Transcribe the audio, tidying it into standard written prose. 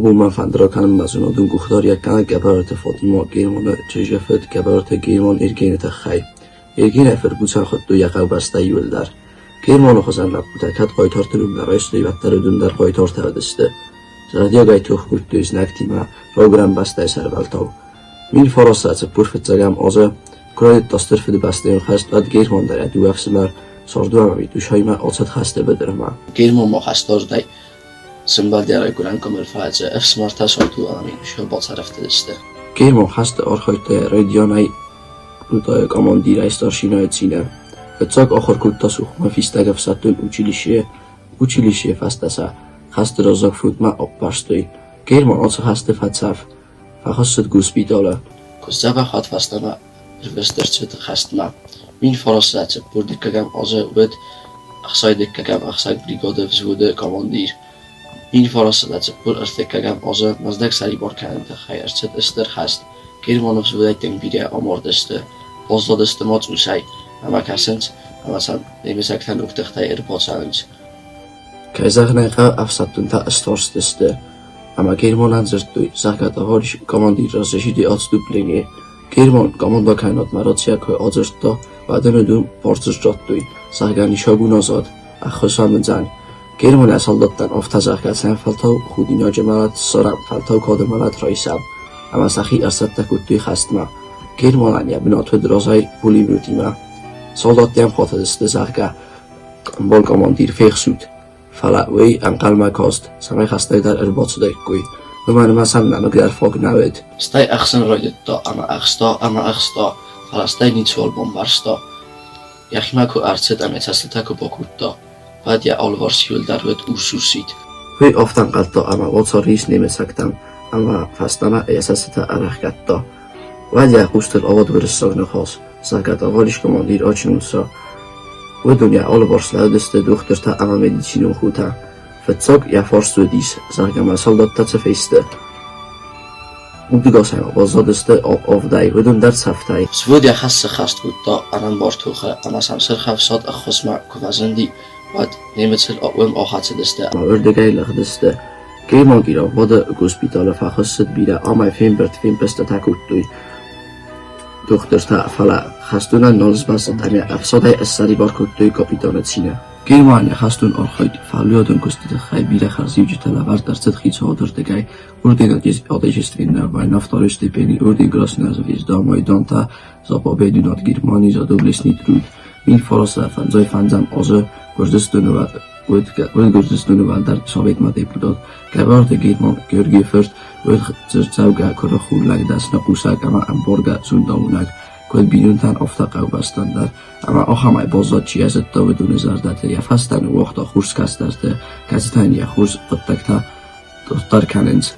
Ողջույն ֆանդրական մազունոդուն գուխդարիական գաբարը Ֆատիմա Գերմանը ճեժեֆետ գաբարը Գերման երգենը թխայ երգենը ֆերգուցան խոտու յակաբաստայի ուլդար Գերմանը խոզանլապ կուտակատ ყოյթորտում նարեստի վատտարդուն դար ყოյթորտավդստը Ռադիոգայթող կուտույս նակտիմա պրոգրամ բաստայ սարվալտով Մին ֆորոսացը պուրֆծալյամ օզը կրոյտ տաստերֆիդի բաստայուն խաստատ Գերման դարյա դուավսմար սորդուամի դուշայմա օծատ խաստը բդրմա Գերման մոխաստորդայ Սմբալդյարը կուրան կոմերֆայացը էվսմարտա սորդու ամին շոյ բացարավտեստը Գերման խաստը օրխոյտը ռեդիոնայ կուտայ կոմանդիր այստարշինայցինը Վծակ ախոր կուտաս ուխմը ֆիստագավ սատույն ուչիլիշի ֆաստասա խաստը ռոզակ ֆուտմա օպպաշտույ Գերման օծը խաստը ֆացավ Վախոսըտ գուսպիտոլը Կոստավա խատվաստամա ռվեստերցվետը խաստմա Մին ֆորոսացը բորդիկագամ օզը ուետ ախսայդիկագամ ախսակ բրիգոդը վզվուդը կոմանդիր Մին ֆորոսացը բուր ըրտիկագամ օզը մազդակ սարի բորքանընտը խայարցետ էստեր խաստ Գերմանով զվուդայ տենբիրյա ամորդստը Բոզլոդստը մոծ ուսայ Համակասենց համասան նեմեսակթան ուղտեղտայ էրբոցանց Կայզաղնայղա ավսատունտա ըստորստստը Ama Germanan zırttıy, zahgatavariş komandir razreşidi atstuplengi. German komanda kaynatmaratsiya koy azırtta, vadenödüm portsızcattıy, zahgani şagun azad, axhosamıncan. German əsaldatdan ofta zahgatsan faltav xudina cemalat saram, faltav kademalat raisam. Ama sahi arsatda kuttuy xastma. Germanan ya binatı drazay pulimrutima. Soldatyan xatadısты zahga, bol komandir fexsud. فلعوی انقل مکاست سمای خسته در ارباط دکوی و من مثلا نمگر فاگ نوید استای اخسن رایدتا اما اخستا فلستای نیچوال بمبرستا یخیمکو ارچت امیتسلتکو باکوتا بعد یا آلوارسیول در وید ارسوسید وی افتن قلتا اما واتسا ریس نیمسکتم اما فستما ایساستا ارخکتا بعد یا قوستل آواد ورستاگ نخواست زرگت آوالیش کماندیر آچنونسا و دنیا آلوارسلادسته دخترتا اما مدیسینون خوتا فتساق یا فارسودیس زرگم سالداتا تفیسته مدگاس هم بازدادسته آفدای و دون در سفتای سود یا خاص خاست کوتا آنان بارتوخه اما سمسر خفصاد اخوسما کوفازندی بعد نمیتل آوام آخات دسته اما اردگای لغدسته گیرمان گیرا بادا گوسپیتال فخصت بیره آمای فیم پسته تکوتوی دخترتا فلا خستونا نالزباست تنیا افسادای اسری بارکوتوی کاپیتانتسینه گرمانی خستون آرخاید فعالیتون گستیده خی بیره خرزی وجود تلاور در صد خیچ آدردگای اردیناتیز آدیشسترین و نفتارشت پینی اردین گراس نزویز دامای دانتا زابا بدونات گرمانی زادوبلس نیدرود این فراس فنزای فنزم آزه گردستون و گردستون در سابق ماده بوداد گبارد گرمان گرگی فرد و زرزاوگا کرا خورلگ دست نقوسک اما انبارگا زندامونک که بیرونتن افتاق او بستندر اما آخامای بازاد چی از تا بدون زردته یا فستن و وقتا خورس کسترته کزتن یا خورس قدکتا دختر کننز